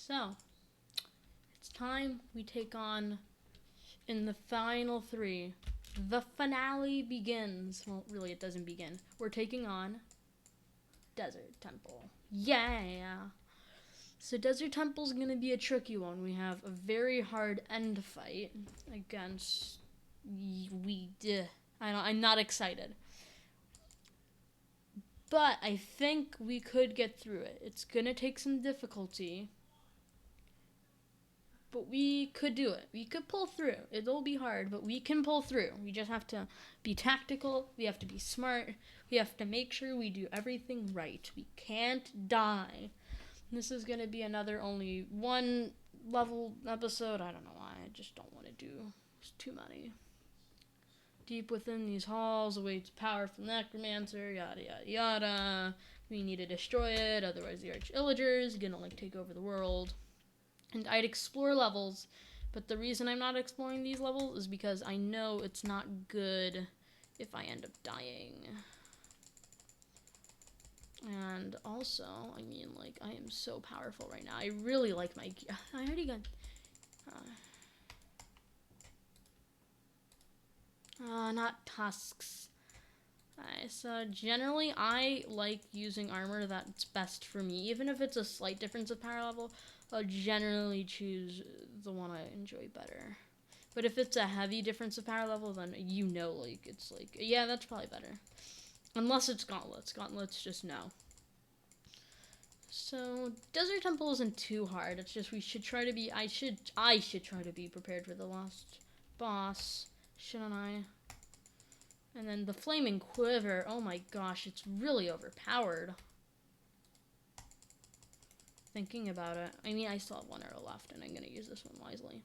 So, it's time we take on, in the final three, the finale begins. Well, really, it doesn't begin. We're taking on Desert Temple. Yeah! So Desert Temple's gonna be a tricky one. We have a very hard end fight against I'm not excited. But I think we could get through it. It's gonna take some difficulty. But we could do it. We could pull through. It'll be hard, but we can pull through. We just have to be tactical. We have to be smart. We have to make sure we do everything right. We can't die. This is going to be another only one level episode. I don't know why. I just don't want to do too many. Deep within these halls awaits power from the necromancer, yada yada yada. We need to destroy it, otherwise the arch-illager is gonna take over the world. And I'd explore levels, but the reason I'm not exploring these levels is because I know it's not good if I end up dying. And also, I am so powerful right now. I really like my... I already got... not tusks. So generally, I like using armor that's best for me. Even if it's a slight difference of power level, I'll generally choose the one I enjoy better. But if it's a heavy difference of power level, then yeah, that's probably better. Unless it's gauntlets. Gauntlets, just no. So, Desert Temple isn't too hard. It's just we should try to be... I should try to be prepared for the last boss. Shouldn't I? And then the Flaming Quiver. Oh my gosh, it's really overpowered. Thinking about it. I mean, I still have one arrow left, and I'm going to use this one wisely.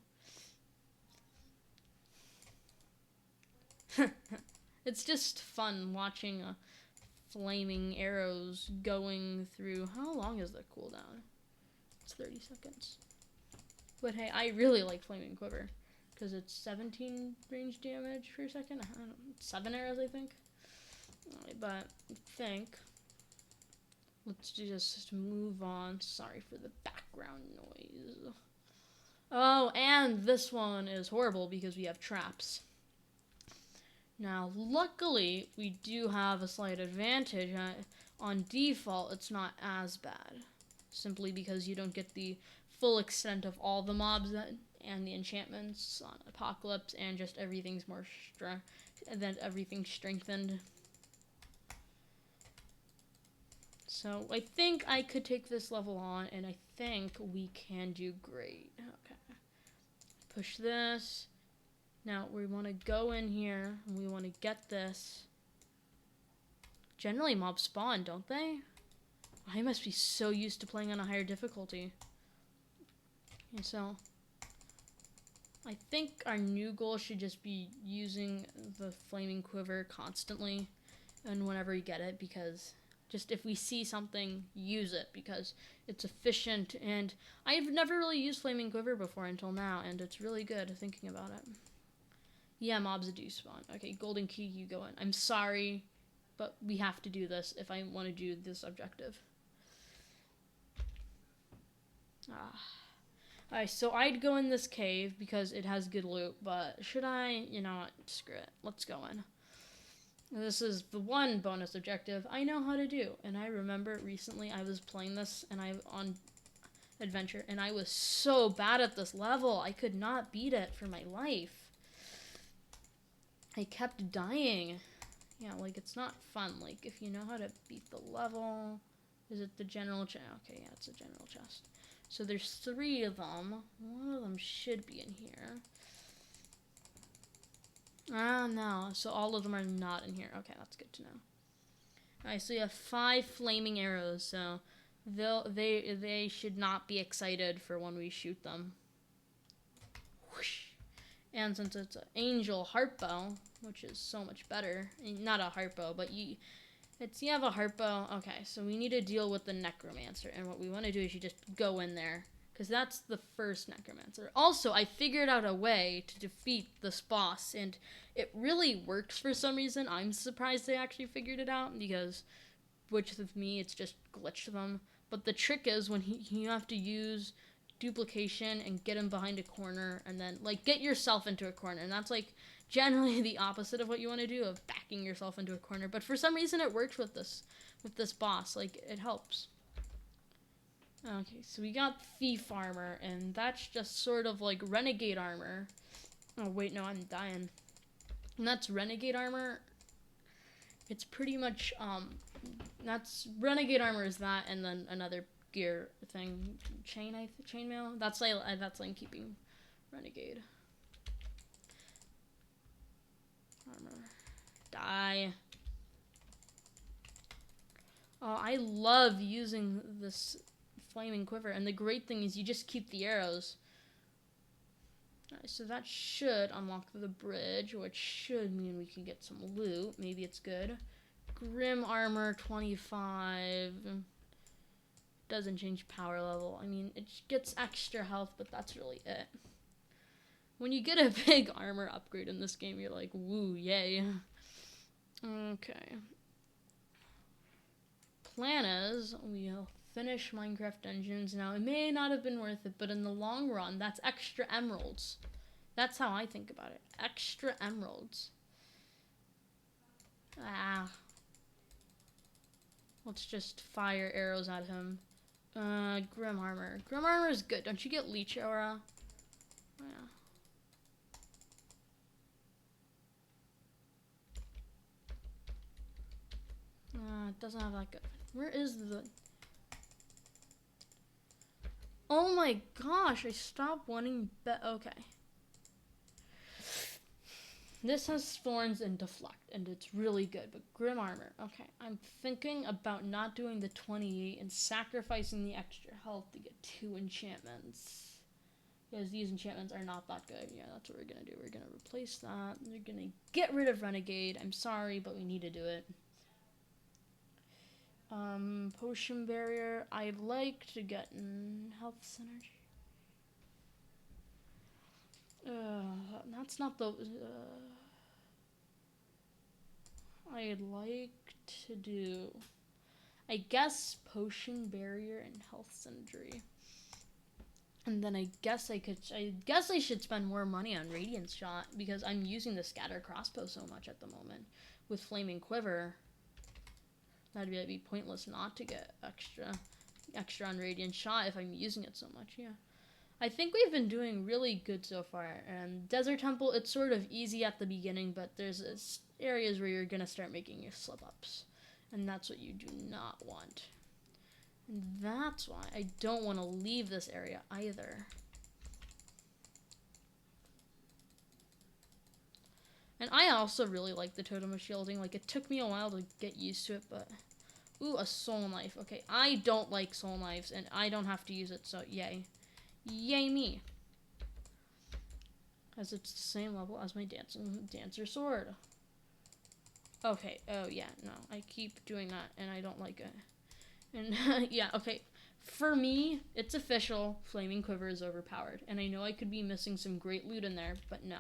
It's just fun watching flaming arrows going through. How long is the cooldown? It's 30 seconds. But hey, I really like Flaming Quiver. Because it's 17 range damage per second. 7 arrows, I think. But I think... Let's just move on. Sorry for the background noise. Oh, and this one is horrible because we have traps. Now, luckily, we do have a slight advantage. On default, it's not as bad. Simply because you don't get the full extent of all the mobs and the enchantments on Apocalypse, and just everything's more everything's strengthened. So I think I could take this level on, and I think we can do great. Okay. Push this. Now we want to go in here, and we want to get this. Generally mobs spawn, don't they? I must be so used to playing on a higher difficulty. And so I think our new goal should just be using the Flaming Quiver constantly and whenever you get it, because just if we see something, use it, because it's efficient. And I've never really used Flaming Quiver before until now, and it's really good thinking about it. Yeah, mobs do spawn. Okay, Golden Key, you go in. I'm sorry, but we have to do this if I want to do this objective. Alright, so I'd go in this cave because it has good loot, but should I? You know what? Screw it. Let's go in. This is the one bonus objective I know how to do. And I remember recently I was playing this and on adventure, and I was so bad at this level. I could not beat it for my life. I kept dying. Yeah, it's not fun. If you know how to beat the level. Is it the general chest? Okay, yeah, it's a general chest. So there's 3 of them. One of them should be in here. No. So all of them are not in here. Okay, that's good to know. Alright, so you have 5 flaming arrows, so they should not be excited for when we shoot them. Whoosh. And since it's an angel heart bow, which is so much better. Not a heart bow, but you have a heart bow. Okay, so we need to deal with the necromancer, and what we want to do is you just go in there, because that's the first necromancer. Also, I figured out a way to defeat this boss, and it really works for some reason. I'm surprised they actually figured it out, because with me, it's just glitched them. But the trick is when you have to use duplication and get him behind a corner, and then like get yourself into a corner, and that's like generally the opposite of what you want to do, of backing yourself into a corner. But for some reason it works with this boss. Like, it helps. Okay, so we got thief armor, and that's just sort of like renegade armor. Oh wait, no, I'm dying. And that's renegade armor. It's pretty much that's renegade armor is that, and then another gear thing, chainmail. That's like keeping renegade armor. Die. Oh, I love using this flaming quiver, and the great thing is you just keep the arrows. Alright, so that should unlock the bridge, which should mean we can get some loot. Maybe it's good. Grim armor 25. Doesn't change power level. I mean, it gets extra health, but that's really it. When you get a big armor upgrade in this game, you're like, woo, yay. Okay. Plan is, we'll finish Minecraft Dungeons. Now, it may not have been worth it, but in the long run, that's extra emeralds. That's how I think about it. Extra emeralds. Ah. Let's just fire arrows at him. Grim armor. Grim armor is good. Don't you get leech aura? Yeah. It doesn't have that good. Where is the... Oh my gosh, I stopped wanting... Okay. This has thorns and deflect, and it's really good, but grim armor. Okay, I'm thinking about not doing the 28 and sacrificing the extra health to get 2 enchantments. Because these enchantments are not that good. Yeah, that's what we're gonna do. We're gonna replace that. We're gonna get rid of renegade. I'm sorry, but we need to do it. Potion barrier. I'd like to get health synergy. That's not the... I'd like to do... I guess potion barrier and health synergy. And then I guess I should spend more money on radiance shot, because I'm using the scatter crossbow so much at the moment. With flaming quiver, that'd be pointless not to get extra on radiant shot if I'm using it so much. Yeah, I think we've been doing really good so far. And Desert Temple, it's sort of easy at the beginning, but there's areas where you're gonna start making your slip ups, and that's what you do not want. And that's why I don't want to leave this area either. And I also really like the totem of shielding. Like, it took me a while to get used to it, but... Ooh, a soul knife. Okay, I don't like soul knives, and I don't have to use it, so yay. Yay me. As it's the same level as my dancer sword. Okay, oh yeah, no. I keep doing that, and I don't like it. And, yeah, okay. For me, it's official. Flaming Quiver is overpowered. And I know I could be missing some great loot in there, but no.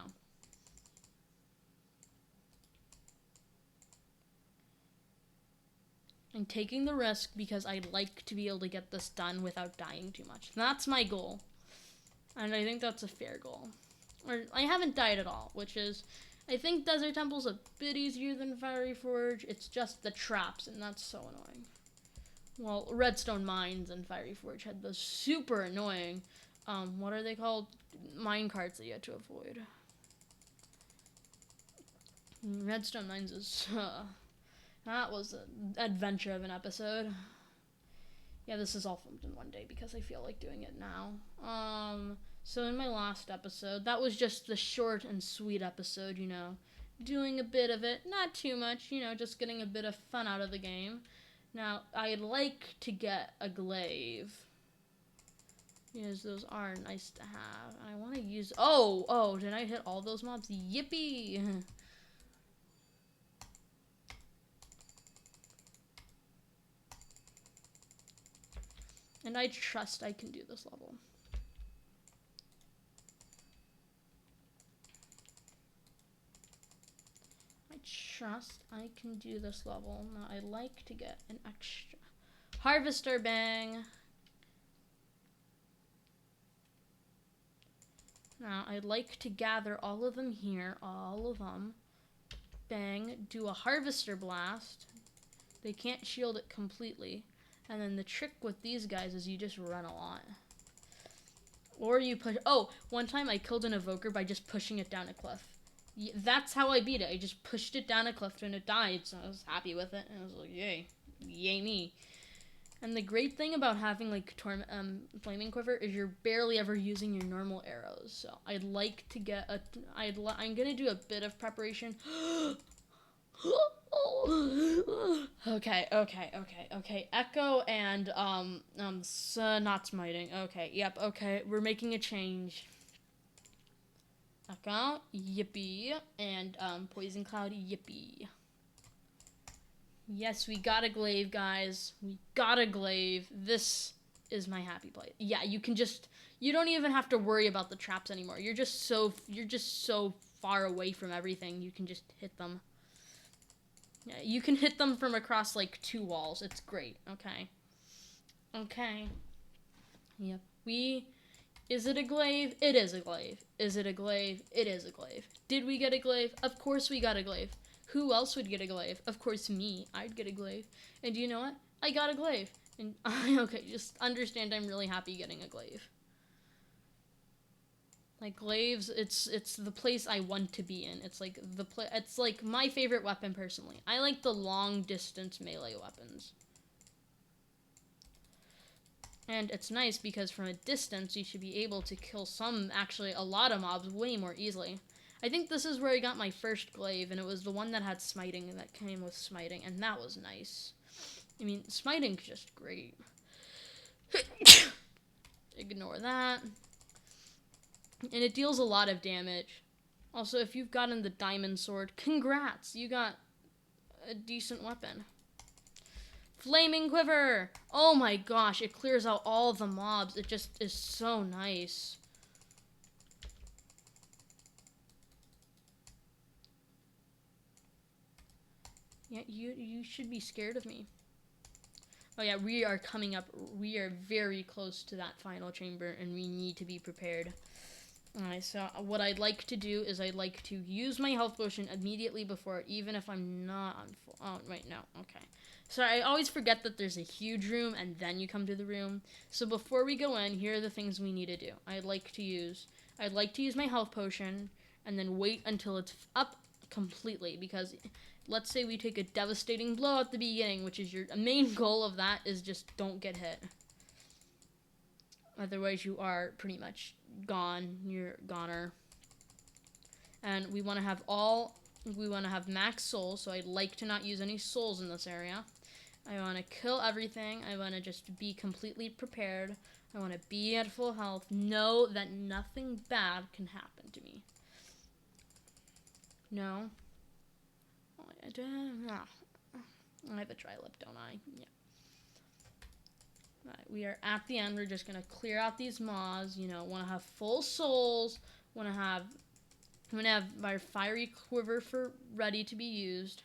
I'm taking the risk because I'd like to be able to get this done without dying too much. That's my goal. And I think that's a fair goal. Or, I haven't died at all, which is... I think Desert Temple's a bit easier than Fiery Forge. It's just the traps, and that's so annoying. Well, Redstone Mines and Fiery Forge had those super annoying, what are they called? Mine carts that you had to avoid. Redstone Mines is, that was an adventure of an episode. Yeah, this is all filmed in one day because I feel like doing it now. So in my last episode, that was just the short and sweet episode, you know. Doing a bit of it, not too much, you know, just getting a bit of fun out of the game. Now, I'd like to get a glaive, because those are nice to have. I want to use... Oh, did I hit all those mobs? Yippee! And I trust I can do this level. Trust I can do this level. Now I'd like to get an extra harvester bang. Now, I'd like to gather all of them here. All of them. Bang. Do a harvester blast. They can't shield it completely. And then the trick with these guys is you just run a lot. Or you push... Oh, one time I killed an evoker by just pushing it down a cliff. That's how I beat it. I just pushed it down a cliff and it died, so I was happy with it. And I was like, yay. Yay me. And the great thing about having, like, Flaming Quiver is you're barely ever using your normal arrows. So I'd like to get a... I'm gonna do a bit of preparation. Okay. Echo and, not smiting. Okay, yep, okay. We're making a change. Echo, yippee. And, Poison Cloud, yippee. Yes, we got a glaive, guys. We got a glaive. This is my happy place. Yeah, you can just... You don't even have to worry about the traps anymore. You're just so far away from everything. You can just hit them. Yeah, you can hit them from across, like, 2 walls. It's great. Okay. Okay. Yep. Is it a glaive? It is a glaive. Is it a glaive? It is a glaive. Did we get a glaive? Of course we got a glaive. Who else would get a glaive? Of course me. I'd get a glaive. And you know what? I got a glaive. And okay, just understand I'm really happy getting a glaive. Like, glaives, it's the place I want to be in. It's like it's like my favorite weapon personally. I like the long distance melee weapons. And it's nice because from a distance you should be able to kill actually a lot of mobs way more easily. I think this is where I got my first glaive, and it was the one that had smiting, that came with smiting, and that was nice. I mean, smiting's just great. Ignore that. And it deals a lot of damage. Also, if you've gotten the diamond sword, congrats! You got a decent weapon. Flaming Quiver! Oh my gosh, it clears out all the mobs. It just is so nice. Yeah, you should be scared of me. Oh yeah, we are coming up. We are very close to that final chamber, and we need to be prepared. Alright, so what I'd like to do is I'd like to use my health potion immediately before, even if I'm not on full... Oh, wait, no. Okay. So I always forget that there's a huge room, and then you come to the room. So before we go in, here are the things we need to do. I'd like to use my health potion, and then wait until it's up completely, because... Let's say we take a devastating blow at the beginning, which is your main goal of that is just don't get hit. Otherwise, you are pretty much gone. You're goner. And we want to have max souls, so I'd like to not use any souls in this area. I want to kill everything. I want to just be completely prepared. I want to be at full health. Know that nothing bad can happen to me. No. I have a dry lip, don't I? Yeah. Alright, we are at the end. We're just gonna clear out these moths. You know, want to have full souls. I'm gonna have my fiery quiver ready to be used.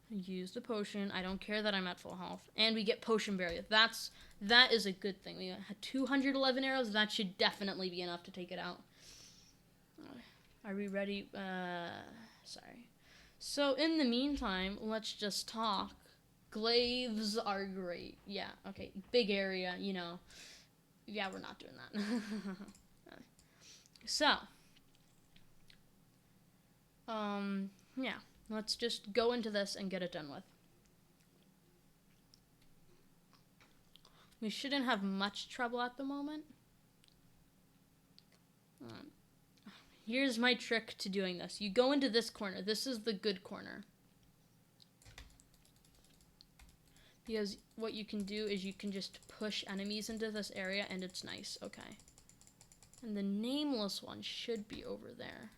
Use the potion. I don't care that I'm at full health, and we get potion barrier. That is a good thing. We had 211 arrows. That should definitely be enough to take it out. Are we ready? Sorry. So, in the meantime, let's just talk. Glaives are great. Yeah, okay. Big area, you know. Yeah, we're not doing that. So. Yeah. Let's just go into this and get it done with. We shouldn't have much trouble at the moment. Here's my trick to doing this. You go into this corner. This is the good corner. Because what you can do is you can just push enemies into this area, and it's nice. Okay. And the nameless one should be over there.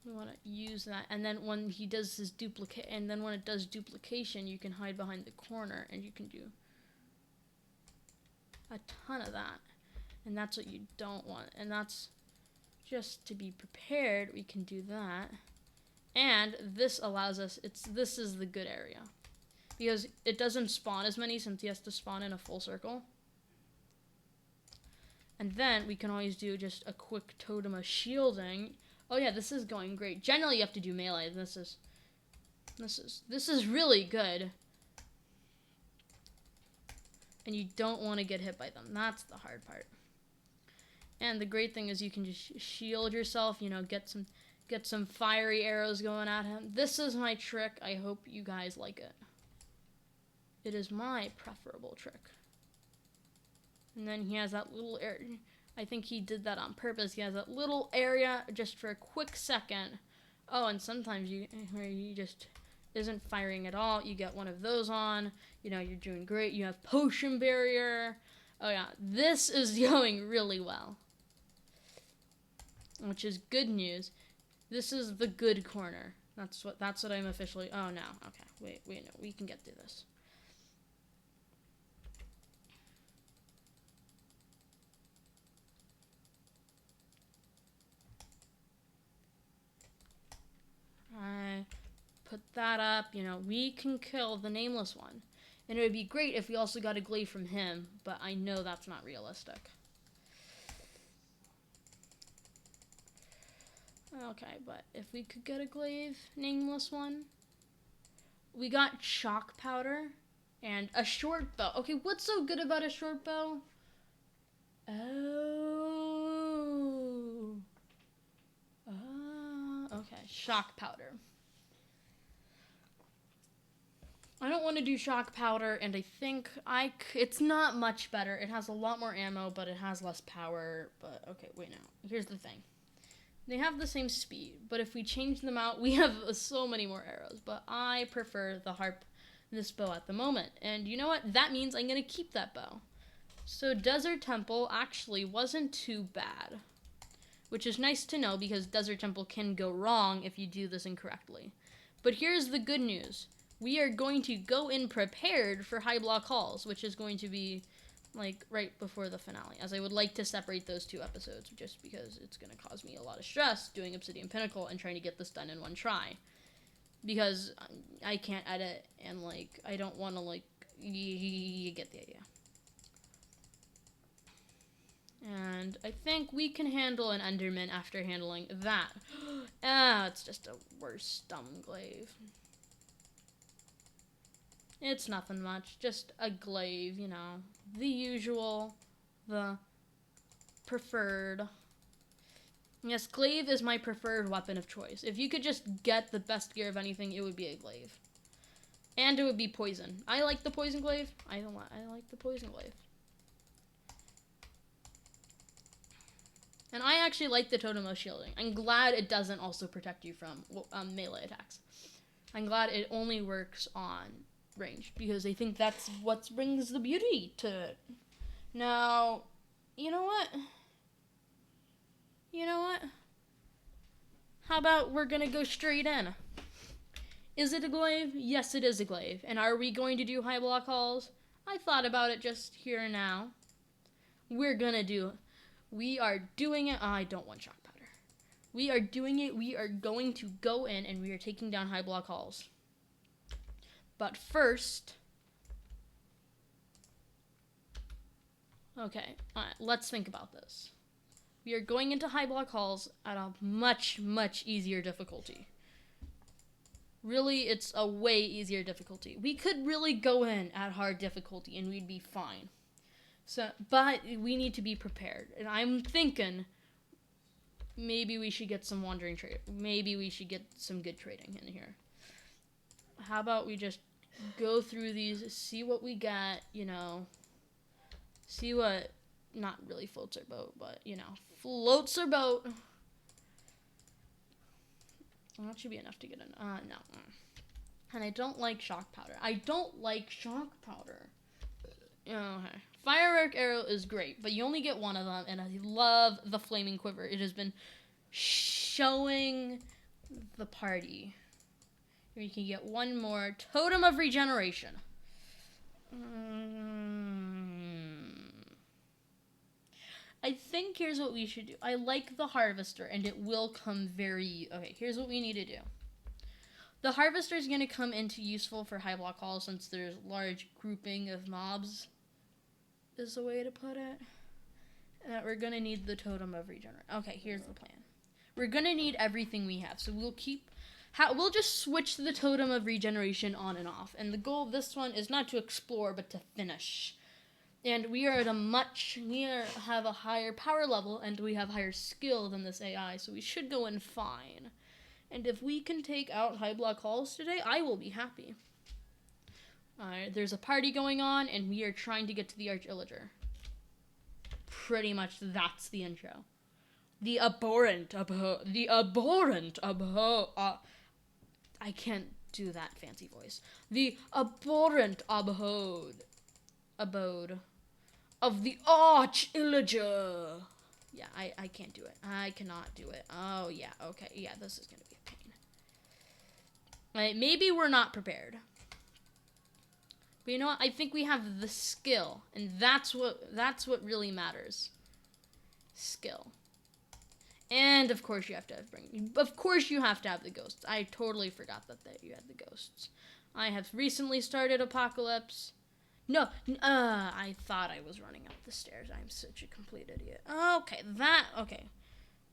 You want to use that. And then when he does his when it does duplication, you can hide behind the corner, and you can do a ton of that. And that's what you don't want. And that's just to be prepared. We can do that. And this allows us, this is the good area. Because it doesn't spawn as many since he has to spawn in a full circle. And then we can always do just a quick totem of shielding. Oh yeah, this is going great. Generally you have to do melee. This is really good. And you don't want to get hit by them. That's the hard part. And the great thing is you can just shield yourself, you know, get some fiery arrows going at him. This is my trick. I hope you guys like it. It is my preferable trick. And then he has that little area. I think he did that on purpose. He has that little area just for a quick second. Oh, and sometimes where he just isn't firing at all. You get one of those on. You know, you're doing great. You have potion barrier. Oh yeah, this is going really well. Which is good news. This is the good corner. That's what I'm officially. Oh no. Okay. Wait. No, we can get through this. I put that up. You know, we can kill the nameless one, and it would be great if we also got a glaive from him. But I know that's not realistic. Okay, but if we could get a glaive, nameless one. We got shock powder and a short bow. Okay, what's so good about a short bow? Okay, shock powder. I don't want to do shock powder, and I think it's not much better. It has a lot more ammo, but it has less power. But okay, wait now. Here's the thing. They have the same speed, but if we change them out, we have so many more arrows. But I prefer this bow at the moment. And you know what? That means I'm going to keep that bow. So Desert Temple actually wasn't too bad, which is nice to know because Desert Temple can go wrong if you do this incorrectly. But here's the good news. We are going to go in prepared for High Block Halls, which is going to be like right before the finale, as I would like to separate those two episodes just because it's going to cause me a lot of stress doing Obsidian Pinnacle and trying to get this done in one try. Because I can't edit and like I don't want to like you get the idea. And I think we can handle an Enderman after handling that. It's just a worse dumb glaive. It's nothing much, just a glaive, you know. The usual, the preferred. Yes, glaive is my preferred weapon of choice. If you could just get the best gear of anything, it would be a glaive. And it would be poison. I like the poison glaive. I like the poison glaive. And I actually like the totem of shielding. I'm glad it doesn't also protect you from melee attacks. I'm glad it only works on range, because I think that's what brings the beauty to it. Now, you know what? How about we're gonna go straight in? Is it a glaive? Yes, it is a glaive. And are we going to do High Block Halls? I thought about it just here and now. We're gonna do it. We are doing it. I don't want shock powder. We are doing it. We are going to go in and we are taking down High Block Halls. But first, okay, let's think about this. We are going into High Block Halls at a much, much easier difficulty. Really, it's a way easier difficulty. We could really go in at hard difficulty and we'd be fine. But we need to be prepared. And I'm thinking maybe we should get some wandering trade. Maybe we should get some good trading in here. How about we just go through these, see what we get, you know, see what, not really floats our boat, but, you know, floats our boat. Well, that should be enough to get in. No. And I don't like shock powder. Okay. Firework arrow is great, but you only get one of them, and I love the flaming quiver. It has been showing the party. We can get one more. Totem of Regeneration. I think here's what we should do. I like the Harvester, and it will come very... Okay, here's what we need to do. The Harvester is going to come into useful for High Block Hall since there's large grouping of mobs, is the way to put it. We're gonna need the totem of regeneration. Okay, here's the plan. We're gonna need everything we have, so we'll we'll just switch the totem of regeneration on and off. And the goal of this one is not to explore, but to finish. And we are have a higher power level, and we have higher skill than this AI, so we should go in fine. And if we can take out high block halls today, I will be happy. Alright, there's a party going on, and we are trying to get to the Arch-Illager. Pretty much that's the intro. The abhorrent I can't do that fancy voice. The abhorrent abode of the Arch-Illager. Yeah, I can't do it. I cannot do it. Oh, yeah, okay. Yeah, this is gonna be a pain. Right, maybe we're not prepared. But you know what? I think we have the skill, and that's what really matters. Skill. And of course you have to have the ghosts. I totally forgot that you had the ghosts. I have recently started Apocalypse. No, I thought I was running up the stairs. I'm such a complete idiot. Okay.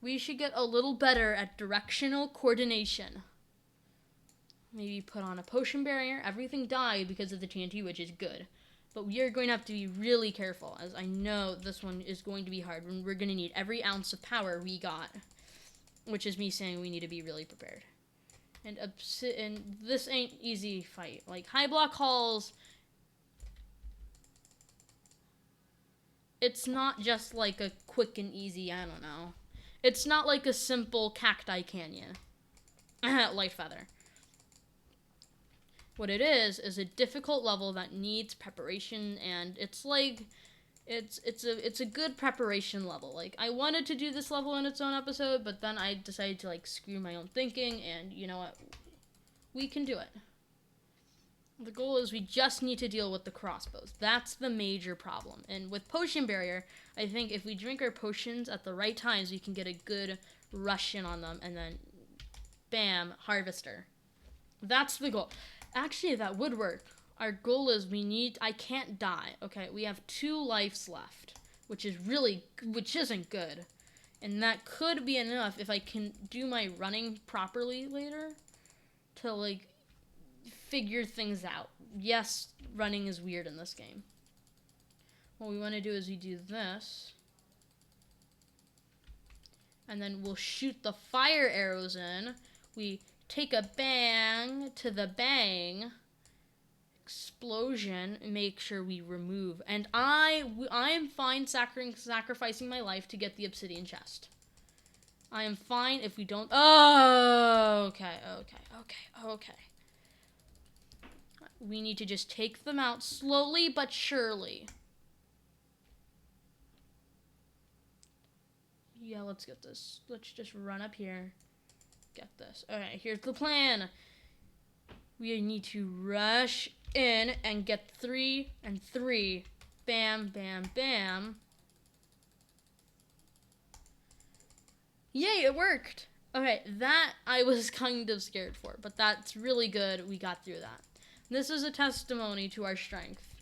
We should get a little better at directional coordination. Maybe put on a potion barrier. Everything died because of the TNT, which is good. But we are going to have to be really careful, as I know this one is going to be hard. We're going to need every ounce of power we got. Which is me saying we need to be really prepared. And this ain't easy fight. Like, high block halls, it's not just like a quick and easy, I don't know. It's not like a simple cacti canyon. Light feather. What it is a difficult level that needs preparation, and it's like it's a good preparation level. Like, I wanted to do this level in its own episode, but then I decided to like screw my own thinking, and you know what? We can do it. The goal is we just need to deal with the crossbows. That's the major problem. And with potion barrier, I think if we drink our potions at the right times, we can get a good rush in on them, and then bam, harvester. That's the goal. Actually, that would work. Our goal is I can't die. Okay, we have 2 lives left, which isn't good. And that could be enough if I can do my running properly later to, like, figure things out. Yes, running is weird in this game. What we want to do is we do this. And then we'll shoot the fire arrows in. We take a bang to the bang. Explosion. Make sure we remove. And I am fine sacrificing my life to get the obsidian chest. I am fine if we don't. Oh, okay. We need to just take them out slowly but surely. Yeah, let's get this. Let's just run up here. Get this. Alright, here's the plan. We need to rush in and get 3 and 3. Bam, bam, bam. Yay, it worked. Okay, that I was kind of scared for, but that's really good. We got through that. This is a testimony to our strength.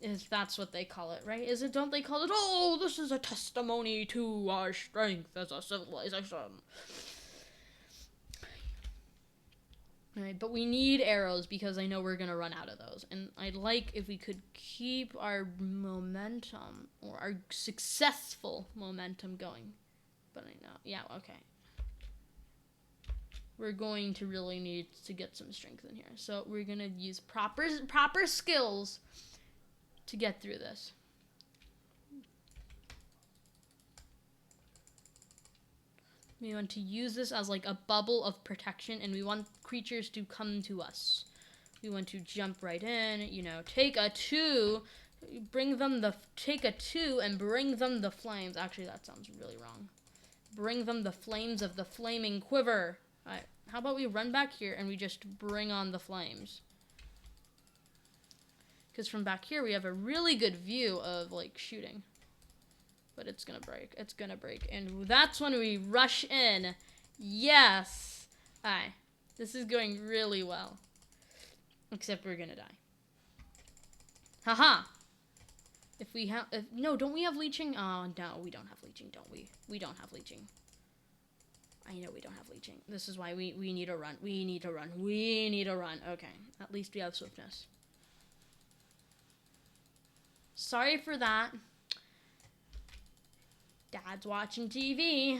If that's what they call it, right? Don't they call it, oh, this is a testimony to our strength as a civilization. Alright, but we need arrows because I know we're going to run out of those. And I'd like if we could keep our momentum, or our successful momentum going. But I know, yeah, okay. We're going to really need to get some strength in here. So we're going to use proper skills to get through this. We want to use this as like a bubble of protection, and we want creatures to come to us. We want to jump right in, you know, take a 2 and bring them the flames. Actually, that sounds really wrong. Bring them the flames of the flaming quiver. Alright, how about we run back here and we just bring on the flames? Because from back here we have a really good view of, like, shooting. But it's gonna break. It's gonna break. And that's when we rush in. Yes! Alright. This is going really well. Except we're gonna die. Haha! If we have, no, don't we have leeching? Oh, no, we don't have leeching, don't we? We don't have leeching. I know we don't have leeching. This is why we need to run. We need to run. We need to run. Okay, at least we have swiftness. Sorry for that. Dad's watching TV.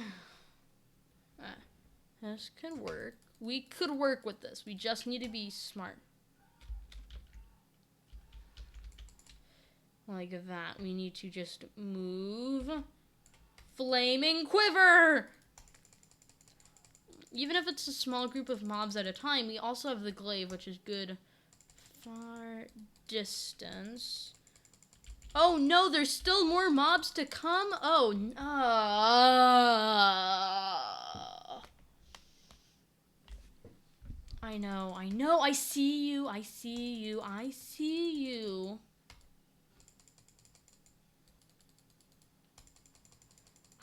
This could work. We could work with this. We just need to be smart. Like that. We need to just move. Flaming quiver! Even if it's a small group of mobs at a time, we also have the glaive, which is good. Far distance. Oh no, there's still more mobs to come? Oh, I know, I see you, I see you, I see you.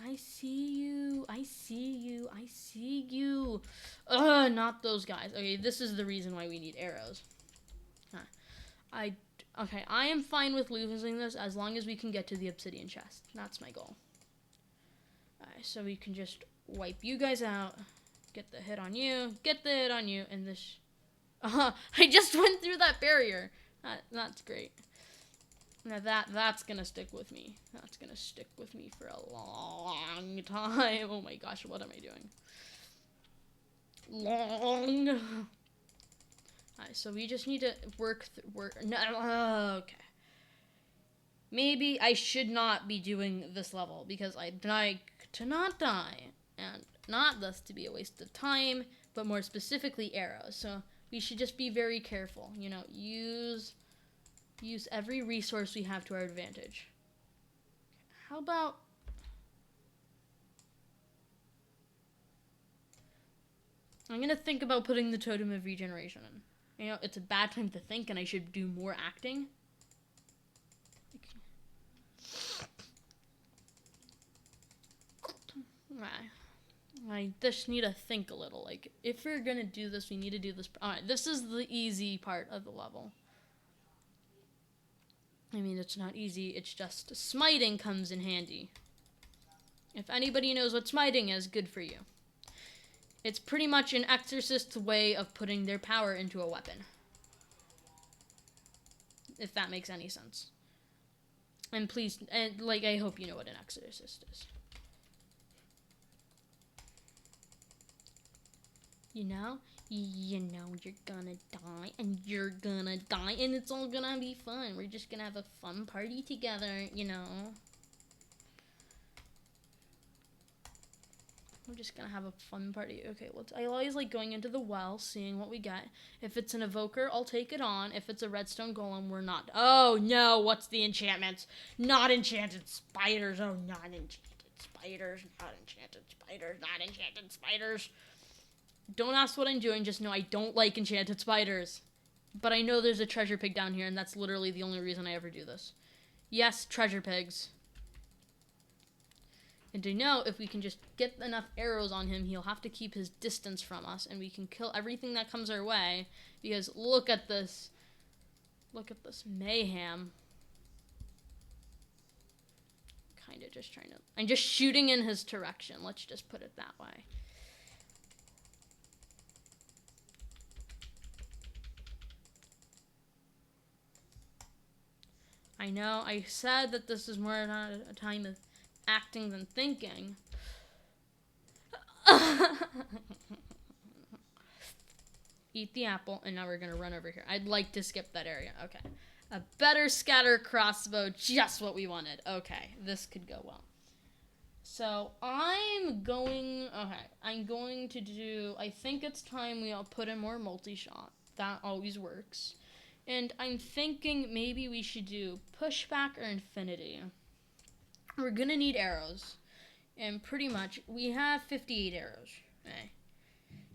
I see you, I see you, I see you. Ugh, not those guys. Okay, this is the reason why we need arrows. Okay, I am fine with losing this as long as we can get to the obsidian chest. That's my goal. Alright, so we can just wipe you guys out. Get the hit on you. Get the hit on you. And this... I just went through that barrier. That's great. Now that's gonna stick with me. That's gonna stick with me for a long time. Oh my gosh, what am I doing? Long. Alright, so we just need to work. No, okay. Maybe I should not be doing this level because I'd like to not die, and not this to be a waste of time, but more specifically arrows. So we should just be very careful. You know, use every resource we have to our advantage. How about... I'm gonna think about putting the totem of regeneration in. You know, it's a bad time to think, and I should do more acting. I just need to think a little. Like, if we're gonna do this, we need to do this. Alright, this is the easy part of the level. I mean, it's not easy, it's just smiting comes in handy. If anybody knows what smiting is, good for you. It's pretty much an exorcist's way of putting their power into a weapon. If that makes any sense. And please, like, I hope you know what an exorcist is. You know you're gonna die, and you're gonna die, and it's all gonna be fun. We're just gonna have a fun party together, you know. We're just gonna have a fun party. Okay, I always like going into the well, seeing what we get. If it's an evoker, I'll take it on. If it's a redstone golem, we're not. Oh no, what's the enchantments? Not enchanted spiders. Oh, not enchanted spiders. Not enchanted spiders. Not enchanted spiders. Don't ask what I'm doing, just know I don't like enchanted spiders. But I know there's a treasure pig down here, and that's literally the only reason I ever do this. Yes, treasure pigs. And to know if we can just get enough arrows on him, he'll have to keep his distance from us, and we can kill everything that comes our way. Because look at this. Look at this mayhem. Kinda just trying to... I'm just shooting in his direction. Let's just put it that way. I know, I said that this is more a time of acting than thinking. Eat the apple, and now we're gonna run over here. I'd like to skip that area. Okay. A better scatter crossbow, just what we wanted. Okay, this could go well. So, I'm going to do, I think it's time we all put in more multi-shot. That always works. And I'm thinking maybe we should do pushback or infinity. We're gonna need arrows. And pretty much, we have 58 arrows. Okay.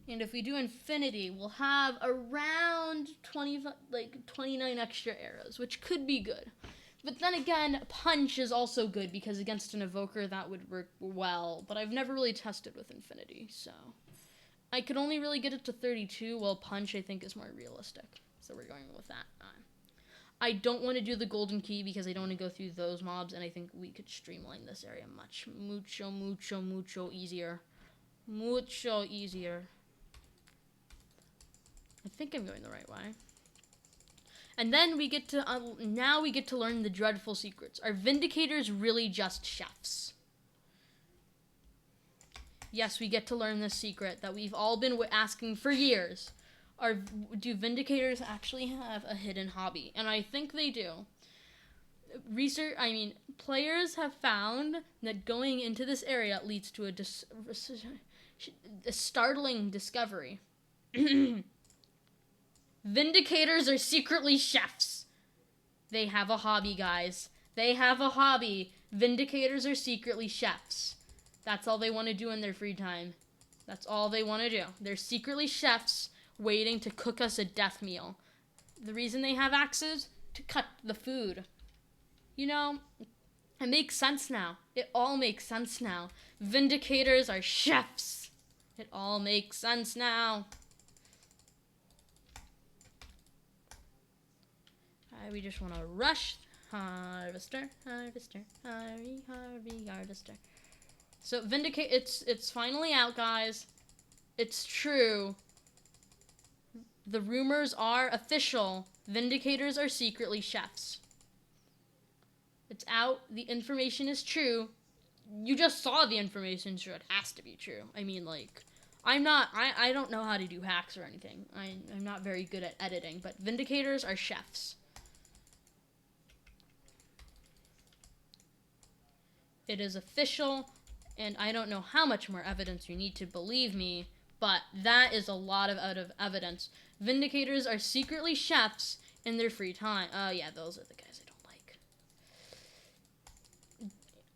And if we do infinity, we'll have around 29 extra arrows, which could be good. But then again, punch is also good, because against an evoker that would work well. But I've never really tested with infinity, so... I could only really get it to 32, while punch I think is more realistic. So we're going with that. I don't want to do the golden key because I don't want to go through those mobs, and I think we could streamline this area mucho easier. Mucho easier. I think I'm going the right way. And then we get to, now we get to learn the dreadful secrets. Are Vindicators really just chefs? Yes, we get to learn this secret that we've all been asking for years. Do Vindicators actually have a hidden hobby? And I think they do. Players have found that going into this area leads to a startling discovery. Vindicators are secretly chefs. They have a hobby, guys. They have a hobby. Vindicators are secretly chefs. That's all they want to do in their free time. That's all they want to do. They're secretly chefs waiting to cook us a death meal. The reason they have axes? To cut the food. You know, it makes sense now. It all makes sense now. Vindicators are chefs. It all makes sense now. We just want to rush. Harvester. So Vindicate, it's finally out, guys. It's true. The rumors are official. Vindicators are secretly chefs. It's out. The information is true. You just saw the information, so it has to be true. I mean, like, I don't know how to do hacks or anything. I'm not very good at editing, but Vindicators are chefs. It is official, and I don't know how much more evidence you need to believe me, but that is a lot of evidence. Vindicators are secretly chefs in their free time. Oh, yeah, those are the guys I don't like.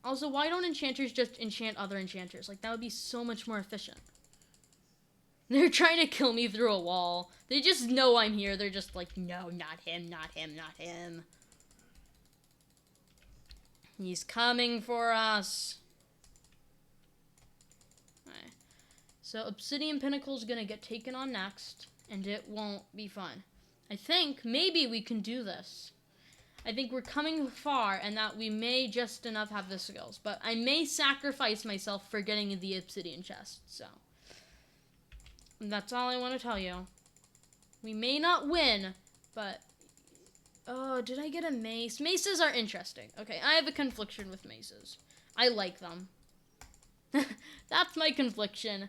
Also, why don't enchanters just enchant other enchanters? Like, that would be so much more efficient. They're trying to kill me through a wall. They just know I'm here. They're just like, no, not him, not him, not him. He's coming for us. Alright. So Obsidian Pinnacle's gonna get taken on next, and it won't be fun. I think maybe we can do this. I think we're coming far, and that we may just enough have the skills. But I may sacrifice myself for getting the Obsidian chest, so. That's all I want to tell you. We may not win, but... Oh, did I get a mace? Maces are interesting. Okay, I have a confliction with maces. I like them. That's my confliction.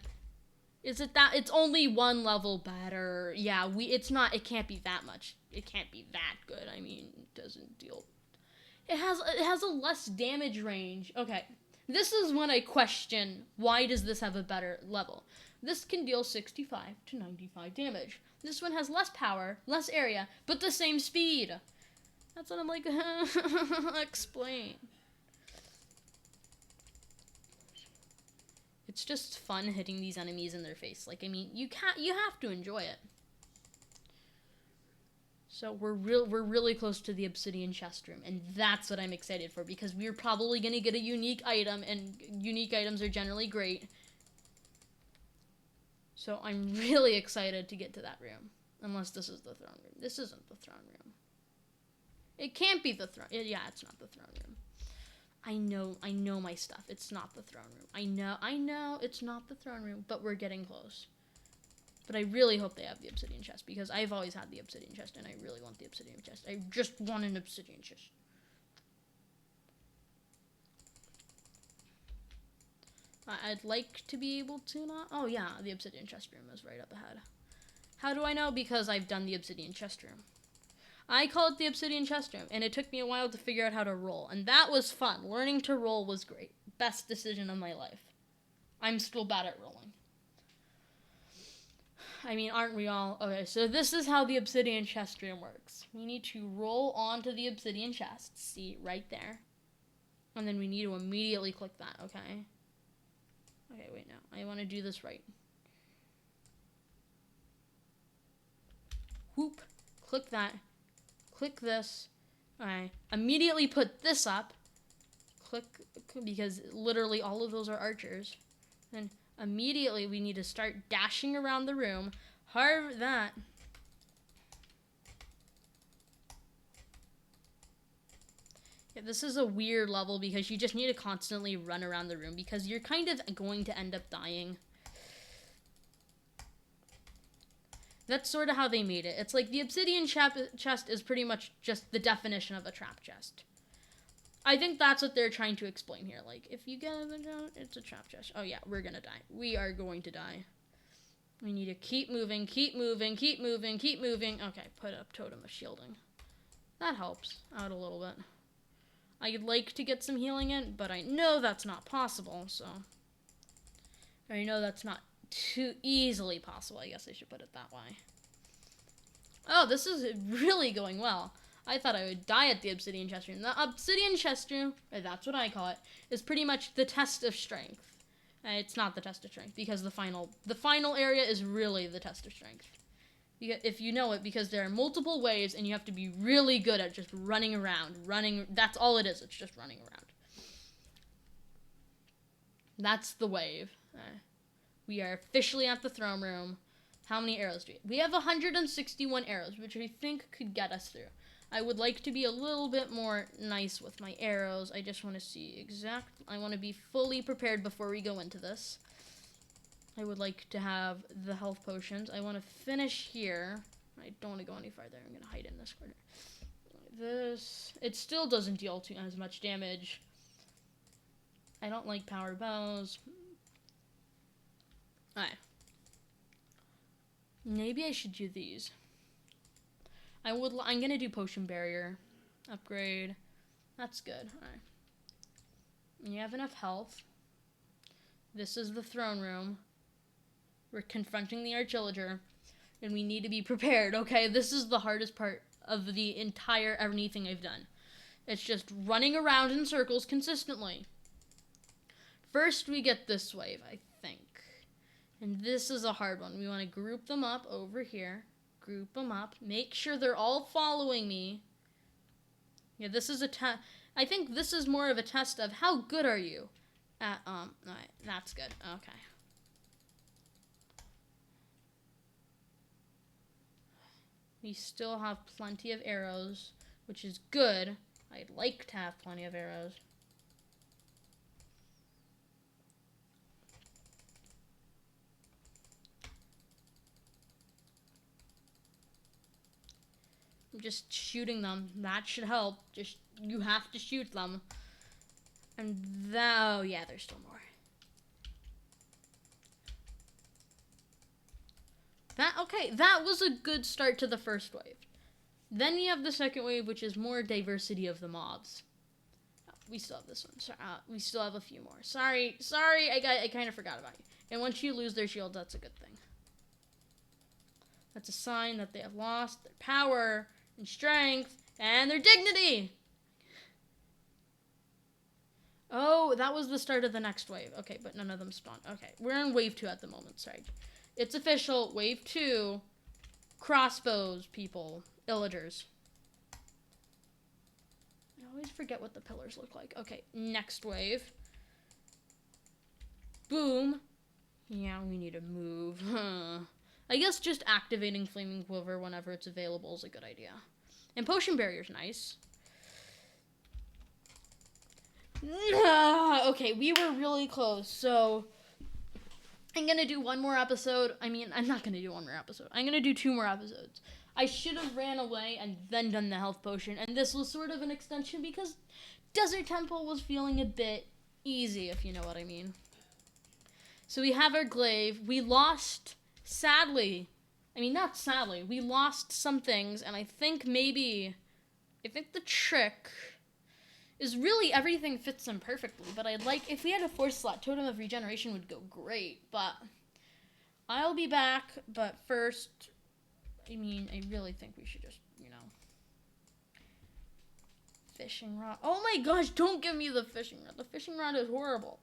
Is it that it's only one level better? Yeah, it can't be that much. It can't be that good. I mean, it doesn't deal. It has a less damage range. Okay. This is when I question, why does this have a better level? This can deal 65 to 95 damage. This one has less power, less area, but the same speed. That's what I'm like, explain. It's just fun hitting these enemies in their face. Like, I mean, you have to enjoy it. So we're really close to the Obsidian chest room, and that's what I'm excited for, because we're probably gonna get a unique item, and unique items are generally great. So I'm really excited to get to that room. Unless this is the throne room. This isn't the throne room. It can't be the throne. Yeah, it's not the throne room. I know my stuff. It's not the throne room. I know it's not the throne room, but we're getting close. But I really hope they have the obsidian chest, because I've always had the obsidian chest, and I really want the obsidian chest. I just want an obsidian chest. I'd like to be able to not... Oh, yeah, the obsidian chest room is right up ahead. How do I know? Because I've done the obsidian chest room. I call it the obsidian chest room, and it took me a while to figure out how to roll. And that was fun. Learning to roll was great. Best decision of my life. I'm still bad at rolling. I mean, aren't we all? Okay, so this is how the obsidian chest room works. We need to roll onto the obsidian chest. See, right there. And then we need to immediately click that, okay? Okay, wait, no. I want to do this right. Whoop. Click that. Click this. Alright. Immediately put this up. Click, because literally all of those are archers. Then immediately we need to start dashing around the room. That. this is a weird level because you just need to constantly run around the room because you're kind of going to end up dying. That's sort of how they made it. It's like the obsidian chest is pretty much just the definition of a trap chest. I think that's what they're trying to explain here. Like, if you get it down, it's a trap chest. Oh yeah, we're gonna die. We are going to die. We need to keep moving, keep moving, keep moving, keep moving. Okay, put up totem of shielding. That helps out a little bit. I'd like to get some healing in, but I know that's not possible, so. I know that's not too easily possible. I guess I should put it that way. Oh, this is really going well. I thought I would die at the obsidian chest room. The obsidian chest room, or that's what I call it, is pretty much the test of strength. It's not the test of strength because the final area is really the test of strength. If you know it, because there are multiple waves and you have to be really good at just running around. That's all it is. It's just running around. That's the wave. We are officially at the throne room. How many arrows do we have? We have 161 arrows, which I think could get us through. I would like to be a little bit more nice with my arrows. I just want to see I want to be fully prepared before we go into this. I would like to have the health potions. I want to finish here. I don't want to go any farther. I'm going to hide in this corner. It still doesn't deal as much damage. I don't like power bows. Alright. Maybe I should do these. I'm gonna do potion barrier. Upgrade. That's good. Alright. You have enough health. This is the throne room. We're confronting the Archillager. And we need to be prepared, okay? This is the hardest part of the entire anything I've done. It's just running around in circles consistently. First, we get this wave, I think. And this is a hard one. We want to group them up over here. Group them up. Make sure they're all following me. Yeah, this is a test. I think this is more of a test of how good are you at, alright, that's good. Okay. We still have plenty of arrows, which is good. I'd like to have plenty of arrows. I'm just shooting them. That should help. You have to shoot them. And oh yeah, there's still more. That was a good start to the first wave. Then you have the second wave, which is more diversity of the mobs. Oh, we still have this one. We still have a few more. Sorry, I kind of forgot about you. And once you lose their shields, that's a good thing. That's a sign that they have lost their power and strength and their dignity. Oh, that was the start of the next wave. Okay, but none of them spawned. Okay, we're in wave 2 at the moment. Sorry. It's official. Wave 2. Crossbows, people. Illagers. I always forget what the pillars look like. Okay, next wave. Boom. Yeah, we need to move. I guess just activating Flaming Quiver whenever it's available is a good idea. And Potion Barrier's nice. Okay, we were really close, so I'm gonna do one more episode. I mean, I'm not gonna do one more episode. I'm gonna do 2 more episodes. I should have ran away and then done the health potion, and this was sort of an extension because Desert Temple was feeling a bit easy, if you know what I mean. So we have our glaive. We lost, sadly, not sadly, we lost some things, and I think the trick is really everything fits in perfectly, but if we had a 4th slot, Totem of Regeneration would go great, but I'll be back, but first, I really think we should just, fishing rod. Oh my gosh, don't give me the fishing rod. The fishing rod is horrible.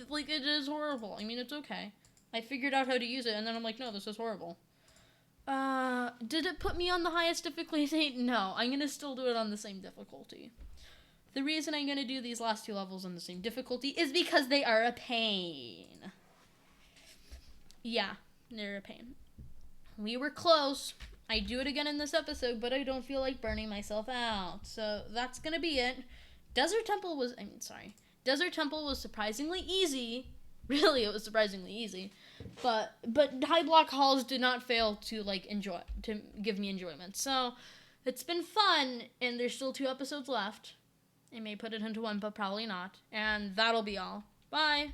Like, it is horrible. It's okay. I figured out how to use it, and then I'm like, no, this is horrible. Did it put me on the highest difficulty? No, I'm gonna still do it on the same difficulty. The reason I'm gonna do these last 2 levels on the same difficulty is because they are a pain. Yeah, they're a pain. We were close. I do it again in this episode, but I don't feel like burning myself out. So that's gonna be it. Desert Temple was surprisingly easy. Really, it was surprisingly easy. But high block halls did not fail to give me enjoyment. So it's been fun, and there's still 2 episodes left. I may put it into one, but probably not. And that'll be all. Bye.